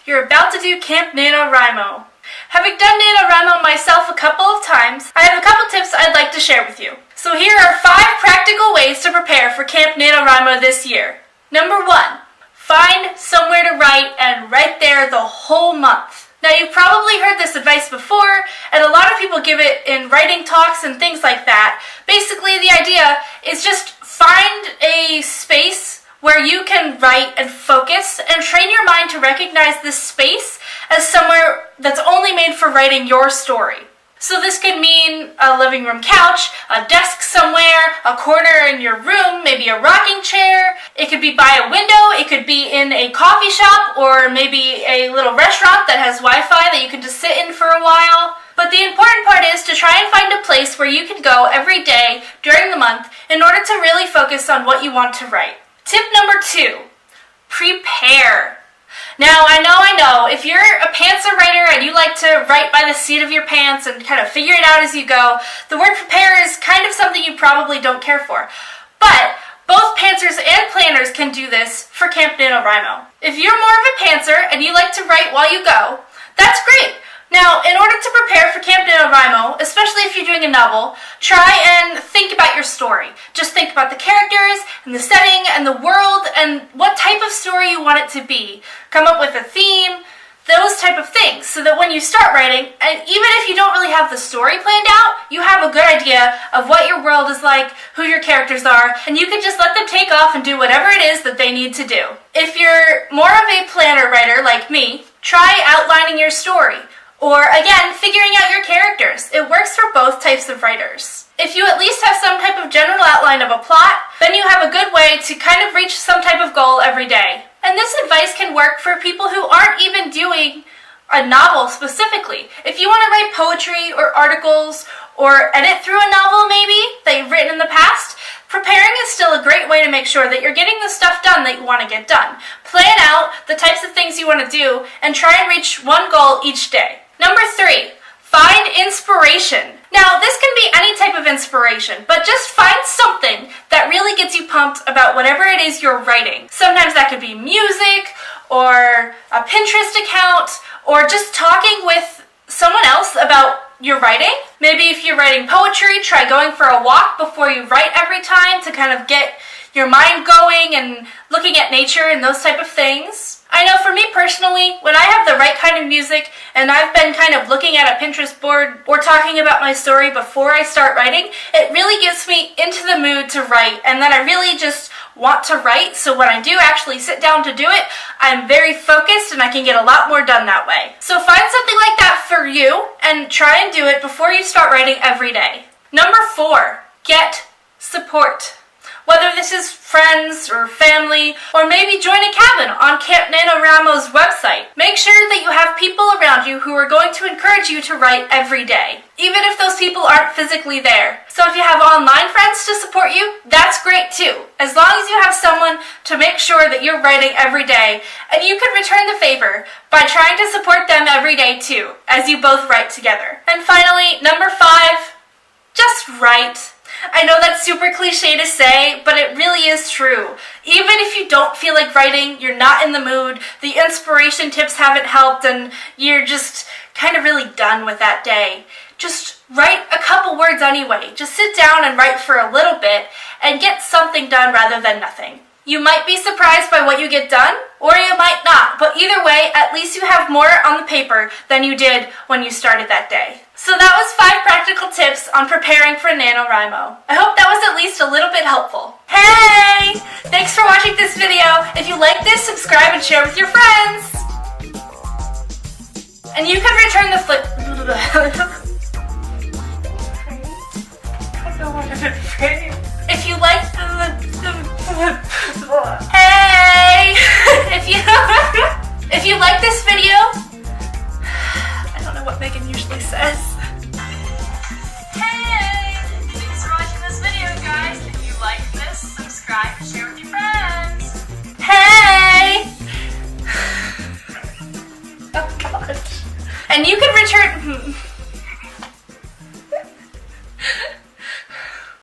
You're about to do Camp Nanowrimo. Having done Nanowrimo myself a couple of times, I have a couple tips I'd like to share with you. So here are 5 practical ways to prepare for Camp Nanowrimo this year. Number 1, find somewhere to write and write there the whole month. Now you've probably heard this advice before, and a lot of people give it in writing talks and things like that. Basically the idea is just find a space where you can write and focus and train your mind to recognize this space as somewhere that's only made for writing your story. So this could mean a living room couch, a desk somewhere, a corner in your room, maybe a rocking chair. It could be by a window, it could be in a coffee shop, or maybe a little restaurant that has Wi-Fi that you can just sit in for a while. But the important part is to try and find a place where you can go every day during the month in order to really focus on what you want to write. Tip number 2, prepare. Now, I know, if you're a pantser writer and you like to write by the seat of your pants and kind of figure it out as you go, the word prepare is kind of something you probably don't care for. But both pantsers and planners can do this for Camp Nanowrimo. If you're more of a pantser and you like to write while you go, that's great. Now, in order to prepare for Camp Nanowrimo, especially if you're doing a novel, try and think about your story. Just think about the characters and the setting and the world and what type of story you want it to be. Come up with a theme, those type of things, so that when you start writing, and even if you don't really have the story planned out, you have a good idea of what your world is like, who your characters are, and you can just let them take off and do whatever it is that they need to do. If you're more of a planner writer like me, try outlining your story. Or, again, figuring out your characters. It works for both types of writers. If you at least have some type of general outline of a plot, then you have a good way to kind of reach some type of goal every day. And this advice can work for people who aren't even doing a novel specifically. If you want to write poetry or articles or edit through a novel maybe that you've written in the past, preparing is still a great way to make sure that you're getting the stuff done that you want to get done. Plan out the types of things you want to do and try and reach one goal each day. Number 3, find inspiration. Now, this can be any type of inspiration, but just find something that really gets you pumped about whatever it is you're writing. Sometimes that could be music, or a Pinterest account, or just talking with someone else about your writing. Maybe if you're writing poetry, try going for a walk before you write every time to kind of get your mind going and looking at nature and those type of things. I know for me personally, when I have the right kind of music and I've been kind of looking at a Pinterest board or talking about my story before I start writing, it really gets me into the mood to write, and then I really just want to write, so when I do actually sit down to do it, I'm very focused and I can get a lot more done that way. So find something like that for you and try and do it before you start writing every day. Number 4, get support. Whether this is friends or family, or maybe join a cabin on Camp Nanowrimo's website. Make sure that you have people around you who are going to encourage you to write every day, even if those people aren't physically there. So if you have online friends to support you, that's great too, as long as you have someone to make sure that you're writing every day, and you can return the favor by trying to support them every day too, as you both write together. And finally, number 5, just write. I know that's super cliche to say, but it really is true. Even if you don't feel like writing, you're not in the mood, the inspiration tips haven't helped, and you're just kind of really done with that day, just write a couple words anyway. Just sit down and write for a little bit and get something done rather than nothing. You might be surprised by what you get done, or you might not, but either way, at least you have more on the paper than you did when you started that day. So that was 5 practical tips on preparing for NaNoWriMo. I hope that was at least a little bit helpful. Hey! Thanks for watching this video. If you like this, subscribe and share with your friends. And you can return the flip... If you like the